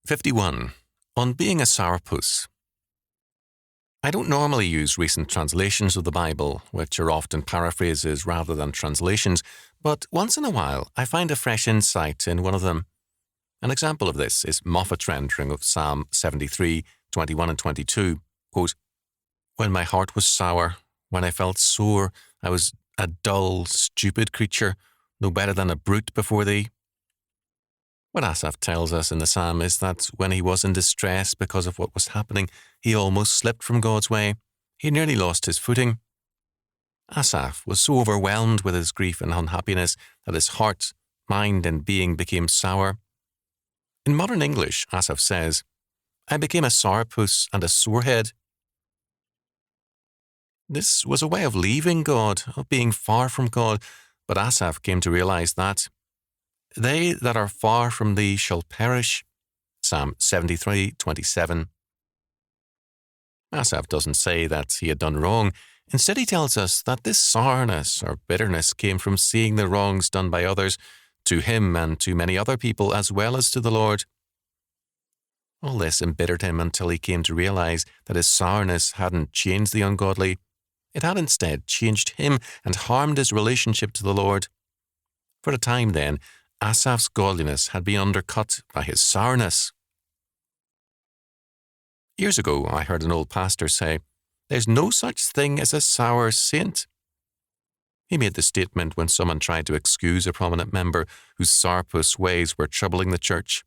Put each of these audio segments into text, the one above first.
51. On being a sourpuss. I don't normally use recent translations of the Bible, which are often paraphrases rather than translations, but once in a while I find a fresh insight in one of them. An example of this is Moffat's rendering of Psalm 73, 21 and 22. Quote, "When my heart was sour, when I felt sore, I was a dull, stupid creature, no better than a brute before thee." What Asaph tells us in the psalm is that when he was in distress because of what was happening, he almost slipped from God's way. He nearly lost his footing. Asaph was so overwhelmed with his grief and unhappiness that his heart, mind, and being became sour. In modern English, Asaph says, "I became a sourpuss and a sorehead." This was a way of leaving God, of being far from God, but Asaph came to realize that "they that are far from thee shall perish." Psalm 73:27. Asaph doesn't say that he had done wrong. Instead, he tells us that this sourness or bitterness came from seeing the wrongs done by others to him and to many other people as well as to the Lord. All this embittered him until he came to realize that his sourness hadn't changed the ungodly. It had instead changed him and harmed his relationship to the Lord. For a time then, Asaph's godliness had been undercut by his sourness. Years ago, I heard an old pastor say, "There's no such thing as a sour saint." He made the statement when someone tried to excuse a prominent member whose sourpuss ways were troubling the church.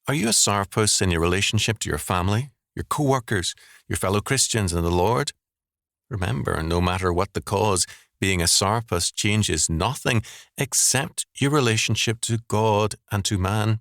Are you a sourpuss in your relationship to your family, your co-workers, your fellow Christians, and the Lord? Remember, no matter what the cause, being a sourpuss changes nothing except your relationship to God and to man.